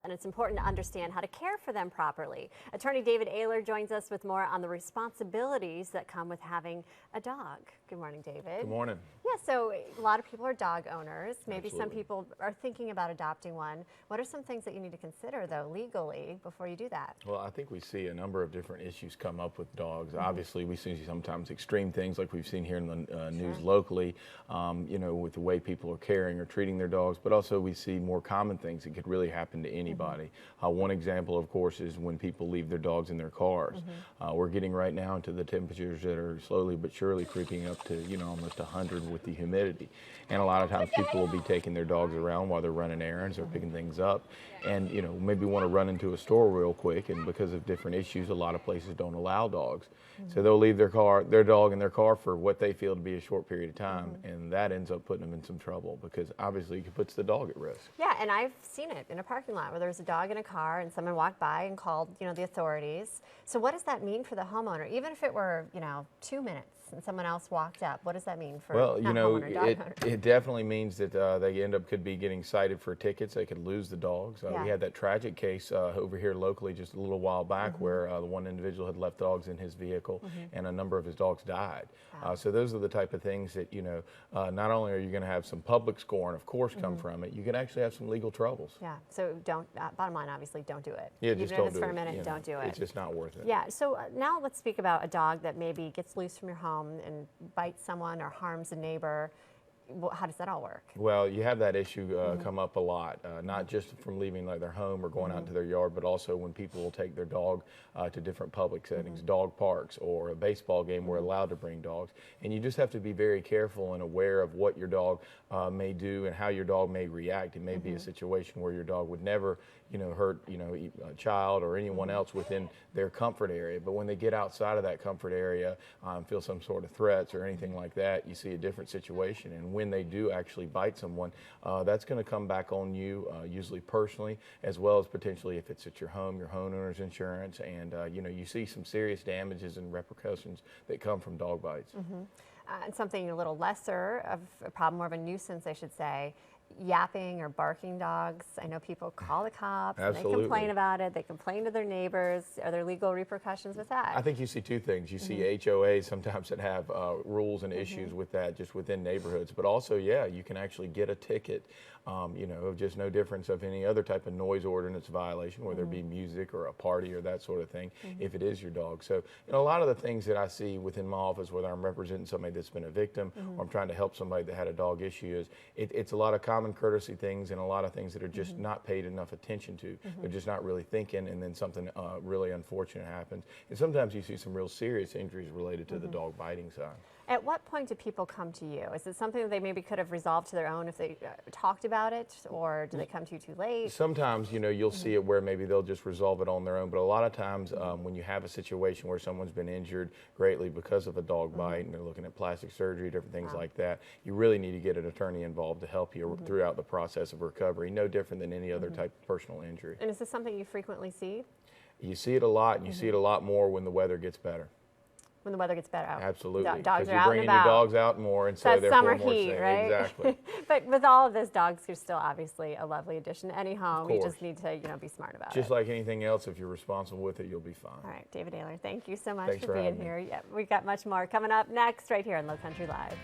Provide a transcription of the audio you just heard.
and it's important to understand how to care for them properly. Attorney David Aylor joins us with more on the responsibilities that come with having a dog. Good morning, David. Good morning. Yeah, so a lot of people are dog owners. Maybe Absolutely. some people are thinking about adopting one. What are some things that you need to consider, though, legally before you do that? Well, I think we see a number of different issues come up with dogs. Obviously, we see sometimes extreme things like we've seen here in the news locally, with the way people are caring or treating their dogs, but also we see more common things that could really happen to anybody. One example, of course, is when people leave their dogs in their cars. We're getting right now into the temperatures that are slowly but surely creeping up to, almost 100 with the humidity. And a lot of times people will be taking their dogs around while they're running errands or picking things up and, maybe want to run into a store real quick. And because of different issues, a lot of places don't allow dogs. So they'll leave their dog in their car for what they feel to be a short period of time. And that ends up putting them in some trouble because obviously it puts the dog at risk. Yeah, and I've seen it in a parking lot where there was a dog in a car and someone walked by and called, the authorities. So what does that mean for the homeowner? Even if it were, 2 minutes and someone else walked up, what does that mean for homeowner, dog owner? It definitely means that they could be getting cited for tickets. They could lose the dogs. We had that tragic case over here locally just a little while back where the one individual had left dogs in his vehicle and a number of his dogs died. Wow. So those are the type of things that, not only are you going to have some public scorn, of course, come from it, you can actually have some legal troubles. Yeah, so don't, bottom line, obviously, don't do it. Yeah, even just if don't it's do for it. a minute, don't do it. It's just not worth it. Yeah, so now let's speak about a dog that maybe gets loose from your home and bites someone or harms a neighbor. How does that all work? Well, you have that issue come up a lot, not just from leaving their home or going out into their yard, but also when people will take their dog to different public settings, dog parks or a baseball game, we're allowed to bring dogs. And you just have to be very careful and aware of what your dog may do and how your dog may react. It may be a situation where your dog would never, hurt, a child or anyone else within their comfort area. But when they get outside of that comfort area, feel some sort of threats or anything like that, you see a different situation. And when they do actually bite someone, that's going to come back on you, usually personally, as well as potentially if it's at your home, your homeowner's insurance, and you see some serious damages and repercussions that come from dog bites. And something a little lesser of a problem, more of a nuisance, I should say, yapping or barking dogs. I know people call the cops and they complain about it. They complain to their neighbors. Are there legal repercussions with that? I think you see two things. You see HOAs sometimes that have rules and issues with that just within neighborhoods, but also, you can actually get a ticket, of just no difference of any other type of noise ordinance violation, whether it be music or a party or that sort of thing, if it is your dog. So, a lot of the things that I see within my office, whether I'm representing somebody that's been a victim or I'm trying to help somebody that had a dog issue, is it's a lot of common courtesy things and a lot of things that are just not paid enough attention to. They're just not really thinking, and then something really unfortunate happens. And sometimes you see some real serious injuries related to the dog biting side. At what point do people come to you? Is it something that they maybe could have resolved to their own if they talked about it, or do they come to you too late? Sometimes, you'll see it where maybe they'll just resolve it on their own, but a lot of times when you have a situation where someone's been injured greatly because of a dog bite and they're looking at plastic surgery, different things like that, you really need to get an attorney involved to help you throughout the process of recovery, no different than any other type of personal injury. And is this something you frequently see? You see it a lot, and you see it a lot more when the weather gets better. When the weather gets better. Absolutely. Dogs Because are you're out and bringing about. your dogs out more, and so That's therefore summer more heat, safe. right? Exactly. But with all of those dogs, you're still obviously a lovely addition to any home. You course. just need to, be smart about it. Just like anything else, if you're responsible with it, you'll be fine. All right, David Aylor, thank you so much Thanks for being having me. here. Yeah, we've got much more coming up next right here on Low Country Live.